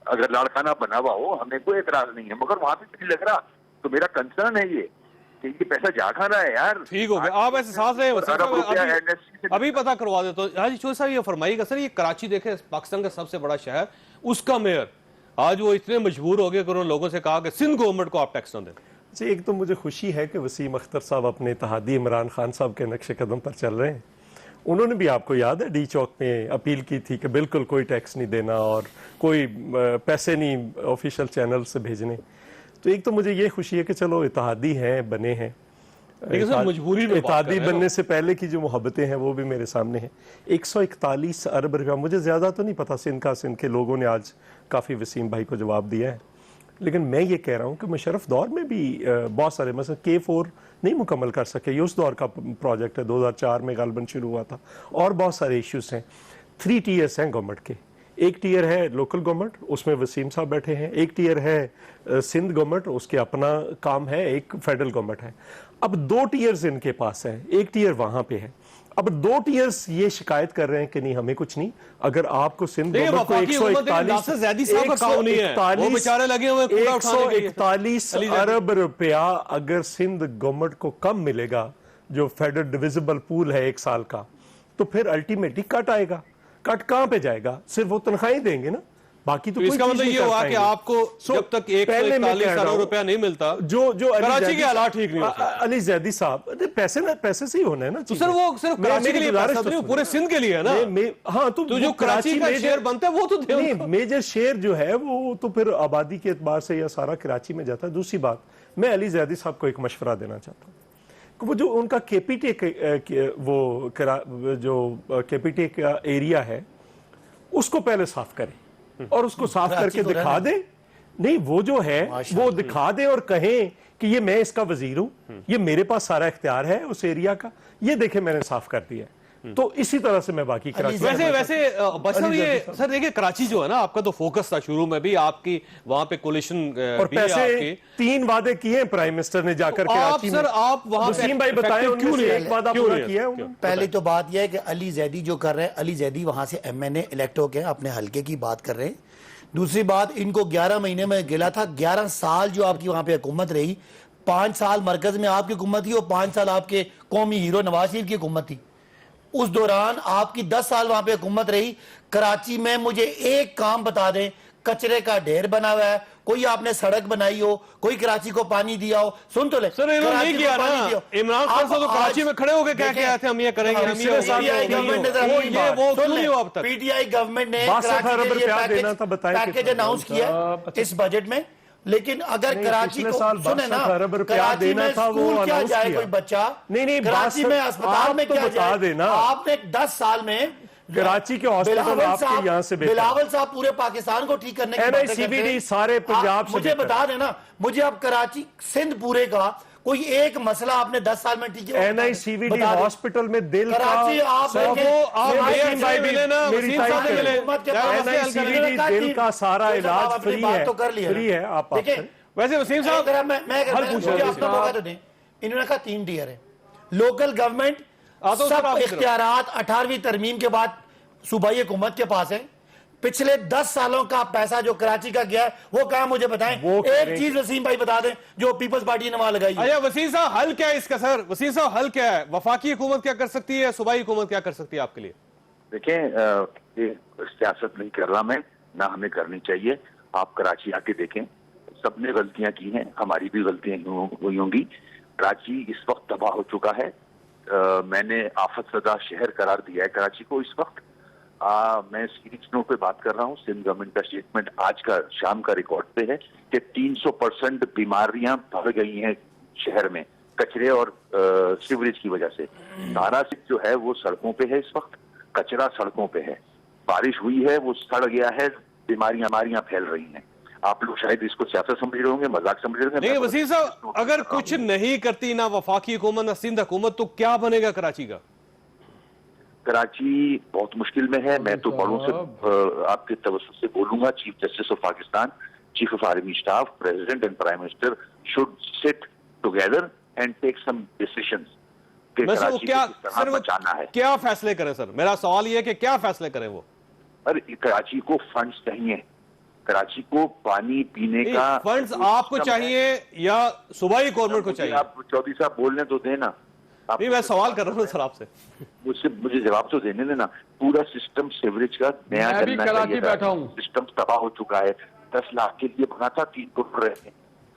अगर लाड़काना बना हुआ हो हमें कोई एतराज नहीं है, मगर वहां पे नहीं लग रहा। तो मेरा कंसर्न है ये कि ये पैसा जा खा रहा है यार। ठीक हो गया, आप ऐसे साथ रहे हैं वसीम अरब साहब, रुपया अभी- NSC से- अभी पता करवा दे। तो हाजी चौधरी साहब ये फरमाइएगा सर, ये कराची देखे पाकिस्तान का सबसे बड़ा शहर, उसका मेयर आज वो इतने मजबूर हो गए कि उन्होंने लोगों से कहा कि सिंध गवर्नमेंट को आप टैक्स ना दें। जी, एक तो मुझे खुशी है कि वसीम अख्तर साहब अपने इत्तेहादी इमरान खान साहब के नक्शे कदम पर चल रहे हैं। उन्होंने भी, आपको याद है, डी चौक में अपील की थी कि बिल्कुल कोई टैक्स नहीं देना और कोई पैसे नहीं ऑफिशियल चैनल से भेजने। तो एक तो मुझे ये खुशी है कि चलो इत्तेहादी हैं, बने हैं। लेकिन सर मजबूरी में बात इत्तेहादी कर रहे हो। बनने से पहले की जो मोहब्बतें हैं वो भी मेरे सामने हैं। 141 अरब रुपया, मुझे ज़्यादा तो नहीं पता सिंध का, सिंध के लोगों ने आज काफ़ी वसीम भाई को जवाब दिया है, लेकिन मैं ये कह रहा हूँ कि मुशर्रफ दौर में भी बहुत सारे, मतलब K4 नहीं मुकम्मल कर सके, ये उस दौर का प्रोजेक्ट है, 2004 में गालबन शुरू हुआ था, और बहुत सारे इश्यूज हैं। 3 टीयर्स हैं गवर्नमेंट के, एक टीयर है लोकल गवर्नमेंट, उसमें वसीम साहब बैठे हैं, एक टीयर है सिंध गवर्नमेंट, उसके अपना काम है, एक फेडरल गवर्नमेंट है। अब 2 टीयर्स इनके पास है, एक टीयर वहां पे है। अब 2 टीयर्स ये शिकायत कर रहे हैं कि नहीं हमें कुछ नहीं, अगर आपको सिंध देखिए, गवर्नमेंट को वफाकी हुकूमत में नासिर ज़ैदी साहब का काम नहीं है, वो बेचारे लगे हुए हैं कूड़ा उठाने के लिए। 141 अली ज़ैदी। अरब रुपया अगर सिंध गवर्नमेंट को कम मिलेगा, जो फेडरल डिविजिबल पूल है 1 साल का, तो फिर अल्टीमेटली कट आएगा। कट कहाँ पे जाएगा? सिर्फ वो तनख्वाहें देंगे ना, बाकी तो तो कोई इसका चीज मतलब नहीं ये कर हुआ कि पाएंगे। आपको So, जब तक पहले मैं 141 कह रहा अरब हूं, रुपया नहीं मिलता, जो अली कराची ज़ैदी- के हालात ठीक नहीं होते। अली ज़ैदी साहब, अरे पैसे से ही होना है ना तो चीजें। सर वो सिर्फ मैं- कराची के मेरी लिए गुजारिश पैसा तो नहीं, सुनो। पूरे सिंध के लिए है ना। हाँ, तो तो जो वो कराची का मेजर- शेयर बनता है वो तो दे नहीं, उनको। मेजर शेयर जो है वो तो फिर आबादी के एतबार से या सारा कराची में जाता है। दूसरी बात, मैं अली ज़ैदी साहब को एक मशवरा देना चाहता हूँ कि वो जो उनका केपीटी जो केपीटी का एरिया है उसको पहले साफ करें और उसको साफ कराची करके को दिखा रहने दे। नहीं, वो जो है वो दिखा दे और कहें کہ یہ میں اس کا وزیر ہوں, یہ میرے پاس سارا اختیار ہے اس ایریا کا, یہ دیکھیں میں نے صاف کر دیا ہے. تو اسی طرح سے میں باقی کراچی ویسے سر دیکھیں کراچی جو ہے نا آپ کا تو فوکس تھا شروع میں بھی, آپ کی وہاں پہ کولیشن اور پیسے 3 وعدے کیے ہیں پرائم منسٹر نے جا کر کراچی میں. سر آپ وہاں وسیم بھائی بتائیں ان میں سے ایک وعدہ پورا کیا ہے؟ پہلی تو بات یہ ہے کہ علی زیدی جو کر رہے ہیں, علی زیدی وہاں سے MNA الیکٹ ہو کے اپنے حلقے کی بات کر رہے ہیں. دوسری بات, ان کو 11 مہینے میں گلا تھا, 11 سال جو آپ کی وہاں پہ حکومت رہی, 5 سال مرکز میں آپ کی حکومت تھی اور 5 سال آپ کے قومی ہیرو نواز شریف کی حکومت تھی. اس دوران آپ کی 10 سال وہاں پہ حکومت رہی. کراچی میں مجھے ایک کام بتا دیں, کچرے کا ڈھیر بنا ہوا ہے, کوئی آپ نے سڑک بنائی ہو, کوئی کراچی کو پانی دیا ہو, سن تو لے سر انہوں نے نہیں کیا نا. عمران خان صاحب تو کراچی میں کھڑے ہو کے کہہ کے آئے تھے ہم یہ کریں گے, پی ٹی آئی گورنمنٹ نے پیکیج اناؤنس کیا اس بجٹ میں. لیکن اگر کراچی کو سنیں نا, کراچی میں اسکول کیا جائے کوئی بچہ, کراچی میں اسپتال میں کیا جائے, آپ نے 10 سال میں کراچی کے ہاسپٹل آپ کے یہاں سے بلاول صاحب پورے پاکستان کو ٹھیک کرنے کی باتیں کرتے ہیں. سارے پنجاب سے مجھے بتا دینا, مجھے اب کراچی سندھ پورے کا کوئی ایک مسئلہ آپ نے 10 سال میں ٹھیک ہے. NICVD ہاسپٹل میں دل کا کراچی آپ NICVD دل کا سارا علاج فری ہے. آپ ویسے وسیم صاحب میں اپنا موقع تو دیں, انہوں نے کہا 3 ٹیئر ہے. لوکل گورنمنٹ سب اختیارات 18ویں ترمیم کے بعد صوبائی حکومت کے پاس ہیں. پچھلے 10 سالوں کا پیسہ جو کراچی کا گیا ہے وہ کہاں مجھے بتائیں. ایک چیز وسیم بھائی بتا دیں جو پیپلز پارٹی نے وہاں لگائی. اچھا وسیم صاحب حل کیا ہے اس کا؟ سر وسیم صاحب حل کیا ہے؟ وفاقی حکومت کیا کر سکتی ہے, صوبائی حکومت کیا کر سکتی ہے آپ کے لیے؟ دیکھیں سیاست نہیں کر رہا میں, نہ ہمیں کرنی چاہیے. آپ کراچی آ کے دیکھیں, سب نے غلطیاں کی ہیں, ہماری بھی غلطیاں ہوئی ہوں گی. کراچی اس وقت تباہ ہو چکا ہے. میں نے آفت زدہ شہر قرار دیا ہے کراچی کو اس وقت. میں سیریز نوٹ پہ بات کر رہا ہوں. سندھ گورنمنٹ کا اسٹیٹمنٹ آج کا شام کا ریکارڈ پہ ہے کہ 300% بیماریاں بڑھ گئی ہیں شہر میں کچرے اور سیوریج کی وجہ سے. سارا جو ہے وہ سڑکوں پہ ہے اس وقت, کچرا سڑکوں پہ ہے. بارش ہوئی ہے وہ سڑ گیا ہے, بیماریاں پھیل رہی ہیں. آپ لوگ شاید اس کو سیاست سمجھ رہے ہوں گے, مذاق سمجھ رہے ہوں گے. نہیں وسیم صاحب اگر کچھ نہیں کرتی نہ وفاقی حکومت نہ سندھ حکومت تو کیا بنے گا کراچی کا؟ کراچی بہت مشکل میں ہے. میں تو بڑوں سے آپ کے توسط سے بولوں گا, chief justice of Pakistan, chief of army staff, president and prime minister should sit together and take some decisions کہ کراچی کو کس طرح بچانا ہے. کیا فیصلے کریں سر؟ میرا سوال یہ ہے کہ کیا فیصلے کریں وہ؟ کراچی کو فنڈز چاہیے, کراچی کو پانی پینے کا فنڈز آپ کو چاہیے یا صوبائی گورنمنٹ کو چاہیے؟ آپ چودھری صاحب بولنے تو دینا. نہیں میں سوال کر رہا ہوں سر آپ سے, مجھے جواب تو دینے دینا. پورا سسٹم سیوریج کا نیا کرنا چاہیے. سسٹم تباہ ہو چکا ہے. 10 لاکھ کے لیے بنا تھا, 3 کروڑ رہے ہیں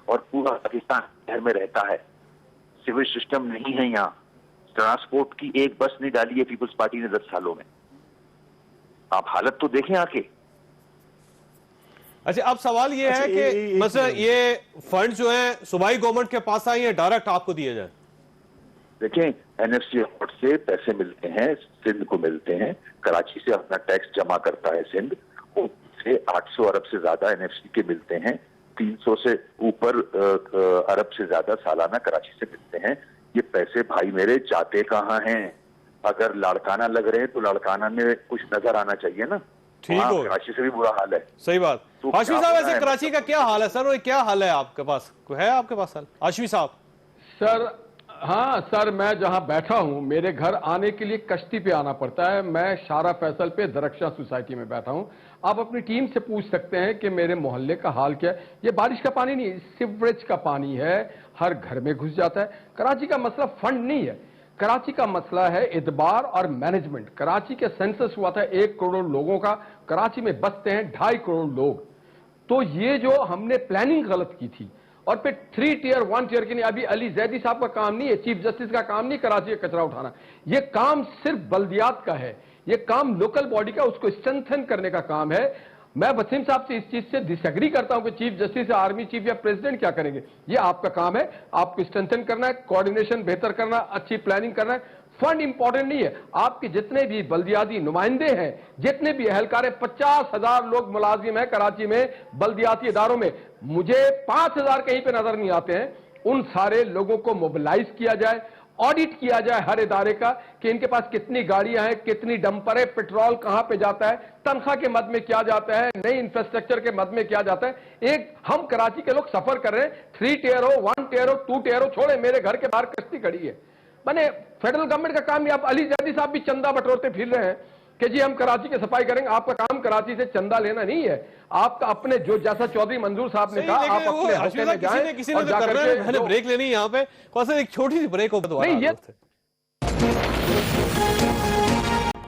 اور پورا پاکستان شہر میں رہتا ہے. سیوریج سسٹم نہیں ہے یہاں. ٹرانسپورٹ کی ایک بس نہیں ڈالی ہے پیپلز پارٹی نے 10 سالوں میں. آپ حالت تو دیکھیں آ کے. اچھا اب سوال یہ ہے کہ مثلا یہ فنڈ جو ہیں صوبائی گورنمنٹ کے پاس آئیں یا ڈائریکٹ آپ کو دیے جائیں؟ دیکھیں NFC اکاؤنٹ سے پیسے ملتے ہیں, سندھ کو ملتے ہیں. کراچی سے اپنا ٹیکس جمع کرتا ہے سندھ, ان سے 800 ارب سے زیادہ NFC کے ملتے ہیں. 300 سے اوپر ارب سے زیادہ سالانہ کراچی سے ملتے ہیں. یہ پیسے بھائی میرے جاتے کہاں ہیں؟ اگر لاڑکانہ لگ رہے ہیں تو لاڑکانہ میں کچھ نظر آنا چاہیے نا. ٹھیک ہو, کراچی سے بھی برا حال ہے. صحیح بات. ہاشمی صاحب ایسے کراچی کا کیا حال ہے سر, اور کیا حال ہے آپ کے پاس, ہے آپ کے پاس حل ہاشمی صاحب؟ سر ہاں سر, میں جہاں بیٹھا ہوں میرے گھر آنے کے لیے کشتی پہ آنا پڑتا ہے. میں شارہ فیصل پہ درخشاں سوسائٹی میں بیٹھا ہوں. آپ اپنی ٹیم سے پوچھ سکتے ہیں کہ میرے محلے کا حال کیا ہے. یہ بارش کا پانی نہیں, سیوریج کا پانی ہے, ہر گھر میں گھس جاتا ہے. کراچی کا مسئلہ فنڈ نہیں ہے, کراچی کا مسئلہ ہے اعتبار اور مینجمنٹ. کراچی کے سینسس ہوا تھا 1 کروڑ لوگوں کا, کراچی میں بستے ہیں 2.5 کروڑ لوگ. تو یہ جو ہم نے پلاننگ غلط کی تھی, اور پھر 3 ٹیئر 1 ٹیئر کے نہیں. ابھی علی زیدی صاحب کا کام نہیں ہے, چیف جسٹس کا کام نہیں کراچی کا کچرا اٹھانا. یہ کام صرف بلدیات کا ہے, یہ کام لوکل باڈی کا, اس کو اسٹرینتھن کرنے کا کام ہے. میں وسیم صاحب سے اس چیز سے ڈس ایگری کرتا ہوں کہ چیف جسٹس یا آرمی چیف یا پریزیڈنٹ کیا کریں گے. یہ آپ کا کام ہے, آپ کو اسٹرینتھن کرنا ہے, کوارڈینیشن بہتر کرنا, اچھی پلاننگ کرنا ہے. فنڈ امپورٹنٹ نہیں ہے. آپ کے جتنے بھی بلدیاتی نمائندے ہیں, جتنے بھی اہلکار ہیں, 50,000 لوگ ملازم ہیں کراچی میں بلدیاتی اداروں میں. مجھے 5,000 کہیں پہ نظر نہیں آتے ہیں. उन सारे लोगों को मोबिलाइज किया जाए, ऑडिट किया जाए हर इदारे का कि इनके पास कितनी गाड़ियां हैं, कितनी डंपर है, पेट्रोल कहां पे जाता है, तनख्वाह के मद में क्या जाता है, नई इंफ्रास्ट्रक्चर के मद में क्या जाता है। एक हम कराची के लोग सफर कर रहे हैं, 3 टियर हो, 1 टियर हो, 2 टियर हो, छोड़े मेरे घर के बाहर कश्ती खड़ी है। मैंने फेडरल गवर्नमेंट का काम, आप अली जैदी साहब भी चंदा बटोरते फिर रहे हैं कि जी हम कराची की सफाई करेंगे। आपका काम कराची से चंदा लेना नहीं है, आपका अपने जो जैसा चौधरी मंजूर साहब ने कहा, आप अपने हल्के में जाएं और जाकर के पहले ब्रेक लेनी है यहाँ पे, कौन सा एक छोटी सी ब्रेक हो नहीं, ये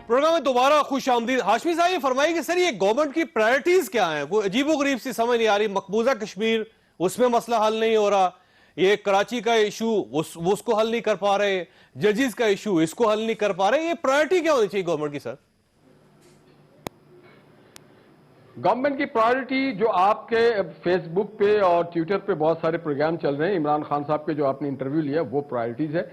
प्रोग्राम में दोबारा खुश आमदीद। हाशमी साहब ये फरमाइए कि सर ये गवर्नमेंट की प्रायोरिटीज क्या हैं? वो अजीबोगरीब सी समझ नहीं आ रही। मकबूजा कश्मीर, उसमें मसला हल नहीं हो रहा, ये कराची का इशू वो उसको हल नहीं कर पा रहे, जजेस का इशू इसको हल नहीं कर पा रहे। ये प्रायोरिटी क्या होनी चाहिए गवर्नमेंट की सर? गवर्नमेंट की प्रायोरिटी जो आपके फेसबुक पे और ट्विटर पे बहुत सारे प्रोग्राम चल रहे हैं, इमरान खान साहब के जो आपने इंटरव्यू लिया, वो प्रायोरिटीज है।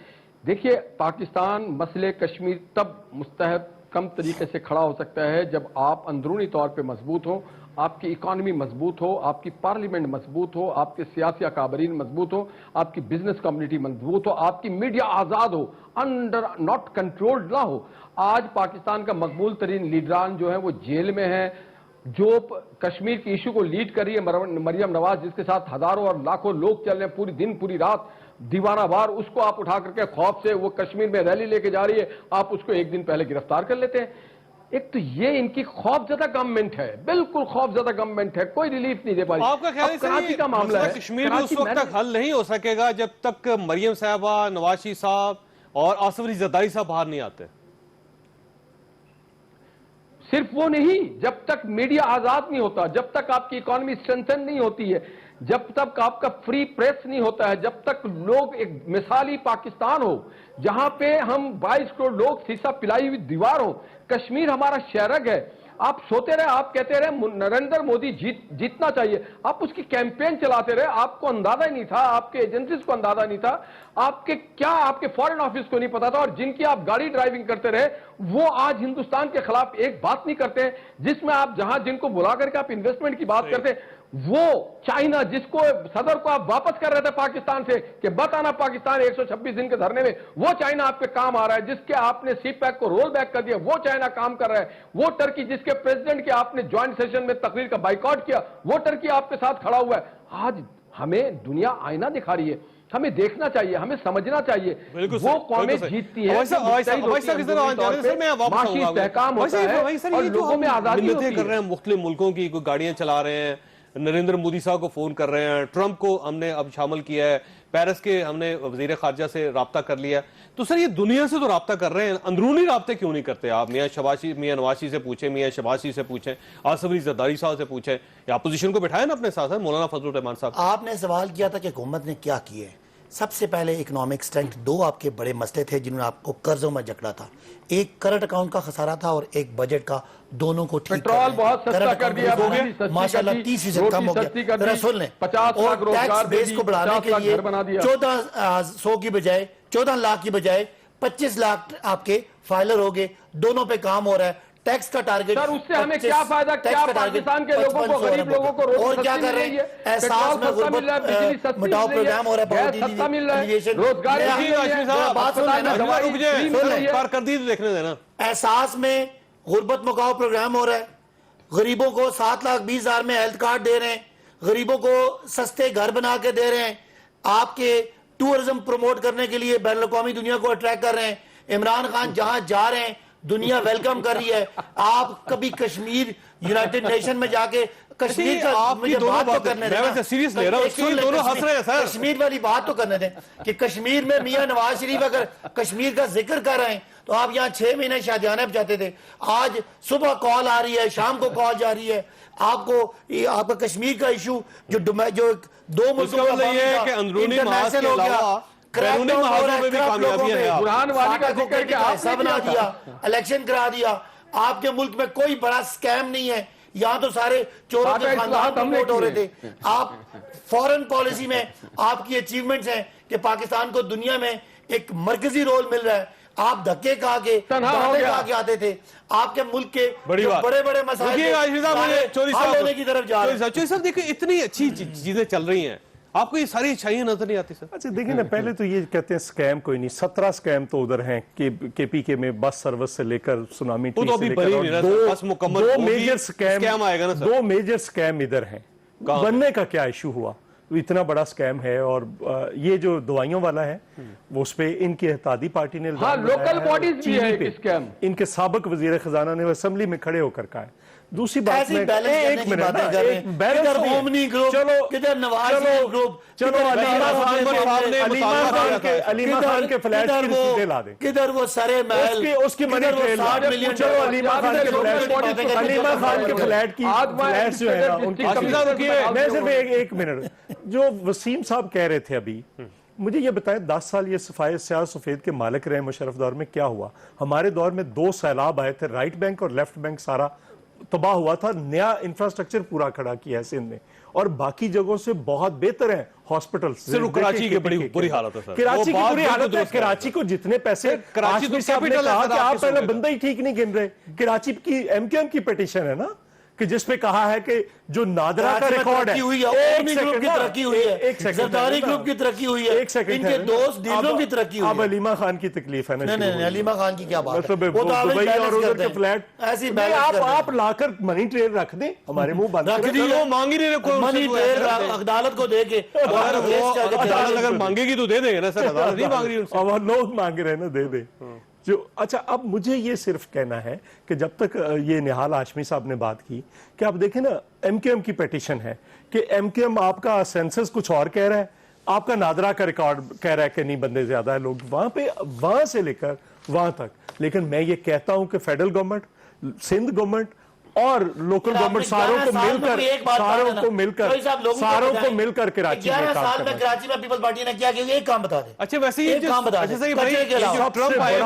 देखिए, पाकिस्तान मसले कश्मीर तब मुस्तहकम तरीके से खड़ा हो सकता है जब आप अंदरूनी तौर पे मजबूत हो, आपकी इकॉनमी मजबूत हो, आपकी पार्लियामेंट मजबूत हो, आपके सियासी अकाबरीन मजबूत हो, आपकी बिजनेस कम्युनिटी मजबूत हो, आपकी मीडिया आज़ाद हो, अंडर नॉट कंट्रोल्ड ना हो। आज पाकिस्तान का मकबूल तरीन लीडरान जो है वो जेल में है। जो कश्मीर की इशू को लीड कर रही है मरियम नवाज, जिसके साथ हजारों और लाखों लोग चल रहे हैं पूरी दिन पूरी रात दीवाना वार, उसको आप उठा करके खौफ से वो कश्मीर में रैली लेके जा रही है, आप उसको एक दिन पहले गिरफ्तार कर लेते हैं। एक तो ये इनकी खौफजदा गवर्नमेंट है, बिल्कुल खौफजदा गवर्नमेंट है, कोई रिलीफ नहीं दे पा रही। आपका ख्याल है कराची का मामला है, कश्मीर में उस वक्त तक हल नहीं हो सकेगा जब तक मरियम साहबा, नवाशी साहब और आसिफ अली जरदारी साहब बाहर नहीं आते। सिर्फ वो नहीं, जब तक मीडिया आजाद नहीं होता, जब तक आपकी इकोनॉमी स्ट्रेंथन नहीं होती है, जब तक आपका फ्री प्रेस नहीं होता है, जब तक लोग एक मिसाली पाकिस्तान हो जहां पे हम 22 करोड़ लोग सीसा पिलाई हुई दीवार हो। कश्मीर हमारा शहरग है। आप सोते रहे, आप कहते रहे नरेंद्र मोदी जीतना चाहिए, आप उसकी कैंपेन चलाते रहे, आपको अंदाजा ही नहीं था, आपके एजेंसीज को अंदाजा नहीं था, आपके फॉरेन ऑफिस को नहीं पता था, और जिनकी आप गाड़ी ड्राइविंग करते रहे वो आज हिंदुस्तान के खिलाफ एक बात नहीं करते हैं। जिसमें आप जहां जिनको बुला करके आप इन्वेस्टमेंट की बात करते हैं, वो चाइना जिसको सदर को आप वापस कर रहे थे पाकिस्तान से कि बताना पाकिस्तान 126 दिन के धरने में, वो चाइना आपके काम आ रहा है। जिसके आपने सी पैक को रोल बैक कर दिया, वो चाइना काम कर रहा है। वो टर्की जिसके प्रेसिडेंट के आपने ज्वाइंट सेशन में तकरीर का बाइकआउट किया, वो टर्की आपके साथ खड़ा हुआ है। आज हमें दुनिया आईना दिखा रही है, हमें देखना चाहिए, हमें समझना चाहिए। वो कौमें जीतती है, माशी इस्तेहकाम होता है और लोगों में आजादी होती है। कर रहे हैं मुख्तलिफ मुल्कों की, कोई गाड़ियां चला रहे हैं, नरेंद्र मोदी साहब को फोन कर रहे हैं, ट्रंप को हमने अब शामिल किया है, पेरिस के हमने वजीर खारजा से राब्ता कर लिया। तो सर ये दुनिया से तो राब्ता कर रहे हैं, अंदरूनी राब्ते क्यों नहीं करते आप? मियां नवाशी से पूछें, मियां शबाशी से पूछें, आसिफ अली जरदारी साहब से पूछें, या अपोजिशन को बैठाए ना अपने साथ, मौलाना फजलुर रहमान साहब। आपने सवाल किया था कि हुकूमत ने क्या किए। सबसे पहले इकोनॉमिक स्ट्रेंथ, दो आपके बड़े मसले थे जिन्होंने आपको कर्जों में जकड़ा था। एक करंट अकाउंट का खसारा था और एक बजट का, दोनों को ठीक पेट्रोल बहुत सस्ता कर दिया, माशाल्लाह 30% कम हो गया। जरा सुन लें, 50 लाख और टैक्स बेस को बढ़ाने के लिए 1400 की बजाय 14 लाख की बजाय 25 लाख आपके फाइलर हो गए, दोनों पे काम हो रहा है। टैक्स का टारगेट, सर उससे हमें क्या फायदा, क्या पाकिस्तान के लोगों को, गरीब लोगों को रोटी और क्या कर रहे हैं? एहसास में गुर्बत मिटाओ प्रोग्राम हो रहा है, सस्ता मिल रहा है, रोजगार बात कारकर्दगी देखने देना। एहसास में गुर्बत मुकाओ प्रोग्राम हो रहा है, गरीबों को 7,20,000 में हेल्थ कार्ड दे रहे हैं, गरीबों को सस्ते घर बना के दे रहे हैं, आपके टूरिज्म प्रमोट करने के लिए बैनुल अक़वामी दुनिया को अट्रैक्ट कर रहे हैं। इमरान खान जहां जा रहे हैं दुनिया वेलकम कर रही है। आप कभी कश्मीर यूनाइटेड नेशन में जाके कश्मीर का मुझे बात तो करने दें, सीरियस ले रहा हूं, दोनों हंस रहे हैं सर। कश्मीर वाली बात तो करने दें कि कश्मीर में मियां नवाज शरीफ अगर कश्मीर का जिक्र कर रहे हैं तो आप यहाँ 6 महीने शादियाने बजाते थे, आज सुबह कॉल आ रही है, शाम को कॉल जा रही है आपको। आपका कश्मीर का इशू जो 2 मुल्कों का इंटरनेशनल हो गया, ऐसा बना दिया, इलेक्शन करा दिया। आपके मुल्क में कोई बड़ा स्कैम नहीं है, यहाँ तो सारे चोरों के खानदान प्रमोट हो रहे थे। आप फॉरेन पॉलिसी में आपकी अचीवमेंट्स हैं कि पाकिस्तान को दुनिया में एक मरकजी रोल मिल रहा है। आप धक्के खा के आते थे, आपके मुल्क के बड़े बड़े मसाइल होने की तरफ जा रहे हैं। चौधरी साहब देखिए, इतनी अच्छी चीजें चल रही हैं آپ کو یہ ساری اچھائیاں نظر نہیں آتی سر؟ اچھا دیکھیں نا، پہلے تو یہ کہتے ہیں سکیم کوئی نہیں، 17 سکیم تو ادھر ہیں کے پی کے میں، بس سروس سے لے کر سونامی وہ تو ابھی بنی نہیں رہا، بس مکمل دو ہوگی، میجر سکیم آئے گا نا سر؟ 2 میجر سکیم ادھر ہیں، بننے کا کیا ایشو ہوا؟ اتنا بڑا سکیم ہے، اور یہ جو دوائیوں والا ہے وہ اس پہ ان کی اتحادی پارٹی نے ہاں لوکل باڈیز بھی ہے ایک پہ اسکیم. ان کے سابق وزیر خزانہ نے اسمبلی میں کھڑے ہو کر کہا ہے. دوسری بات ایسی میں بیلنس کرنے ایک کی منٹ باتیں کر رہے ہیں، کدھر اومنی گروپ، کدھر نواز گروپ، چلو علیمہ خان کے فلیٹ کی رسیدیں لا دیں، کدھر وہ سرے محل، اس کی منی ٹریل، چلو علیمہ خان کے فلیٹ کی فلیٹس جو ہے نا ان کی، میں صرف ایک منٹ، جو وسیم صاحب کہہ رہے تھے ابھی، مجھے یہ بتائیں 10 سال یہ صفائے سیاہ سفید کے مالک رہے مشرف دور میں، کیا ہوا؟ ہمارے دور میں 2 سیلاب آئے تھے، رائٹ بینک اور لیفٹ بینک سارا تباہ ہوا تھا، نیا انفراسٹرکچر پورا کھڑا کیا ہے سندھ نے، اور باقی جگہوں سے بہت بہتر ہیں ہاسپٹل. صرف کراچی کی بڑی بری حالت ہے سر، کراچی کی بری حالت ہے. کراچی کو جتنے پیسے، کراچی تو کیپٹل ہے، کہ آپ پہلے بندہ ہی ٹھیک نہیں گن رہے. کراچی کی ایم کیو ایم کی پیٹیشن ہے نا، کہ جس پہ کہا ہے کہ جو نادرا کا ریکارڈ ہے، اومنی گروپ کی ترقی ہوئی ہے، زرداری گروپ کی ترقی ہوئی ہے، ان کے دوست ڈیلروں کی ترقی ہوئی ہے. اب علیمہ خان کی تکلیف ہے نا. نہیں علیمہ خان کی کیا بات ہے، مطلب وہ تو دبئی اور ادھر کے ایسی فلیٹ، بیلنس کر آپ لا کر منی ٹریل رکھ دیں، ہمارے منہ بند رکھ کریں. دی، وہ مانگ ہی نہیں رہے کوئی، منی ٹریل عدالت کو دے کے، عدالت اگر مانگے گی تو دے دیں گے نا سر، عدالت نہیں مانگ رہی ان سے. اب لوگ مانگ رہے ہیں نا، دے دیں جو. اچھا اب مجھے یہ صرف کہنا ہے کہ جب تک یہ نہال ہاشمی صاحب نے بات کی کہ آپ دیکھیں نا، ایم کیو ایم کی پیٹیشن ہے کہ ایم کیو ایم آپ کا سینسس کچھ اور کہہ رہا ہے، آپ کا نادرا کا ریکارڈ کہہ رہا ہے کہ نہیں بندے زیادہ ہیں لوگ وہاں پہ، وہاں سے لے کر وہاں تک. لیکن میں یہ کہتا ہوں کہ فیڈرل گورنمنٹ، سندھ گورنمنٹ اور لوکل گورنمنٹ ساروں کو مل کر کراچی میں 11 سال میں کراچی میں پیپلز پارٹی نے کیا کہ ایک کام بتا دیں. اچھا ویسے یہ کام بتا دیں، ٹرمپ آئے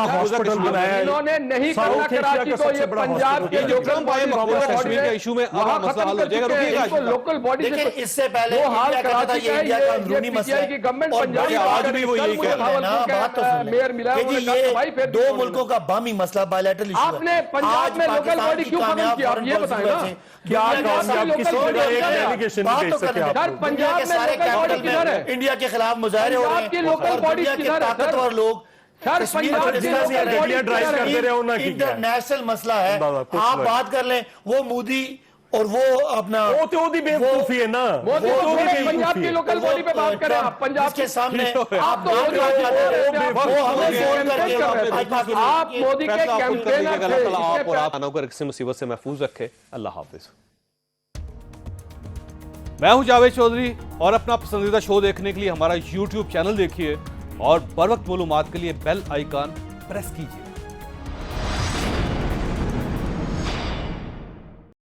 انہوں نے نہیں کرنا کراچی کو، یہ پنجاب کے جو ٹرمپ آئے کشمیر کے ایشو میں اب مسئلہ حل ہو جائے گا. رکیے گا لوکل باڈی لیکن اس سے پہلے وہ حال انڈیا کہتا تھا کراچی یہ کا انڈیا کا اندرونی مسئلہ ہے، کی گورنمنٹ اور پنجاب آج بھی وہ یہی کہہ رہے ہیں. بات تو سن میئر ملا لیں کہ یہ 2 ملکوں کا باہمی مسئلہ بائیلیٹرل ایشو ہے. آپ نے پنجاب میں لوکل باڈی کیوں ختم کیا؟ آپ یہ بتائیں نا، کیا کامیاب کسی جگہ ایک ڈیلیگیشن نہیں بھیج سکتے آپ؟ سر پنجاب میں لوکل باڈی کدھر ہے؟ انڈیا کے خلاف مظاہرے ہو رہے پنجاب کی ہیں، لوکل اور باڈی دنیا کے کدھر ہے؟ طاقتور لوگ سر پنجاب کی لوکل باڈی ڈرائیو کرتے رہے ہونا کی کیا ہے؟ انٹرنیشنل مسئلہ ہے. آپ بات کر لیں، وہ مودی اور وہ اپنا وہ تو دی بیوقوفی ہے نا، وہ تو پنجاب کی لوکل باڈی پہ بات کریں آپ. پنجاب کے سامنے آپ تو آپ مودی کے کیمپینر تھے. آپ اور آپ آنوں کو کسی مصیبت سے محفوظ رکھے. اللہ حافظ. میں ہوں جاوید چودھری، اور اپنا پسندیدہ شو دیکھنے کے لیے ہمارا یوٹیوب چینل دیکھیے، اور بر وقت معلومات کے لیے بیل آئیکن پریس کیجیے.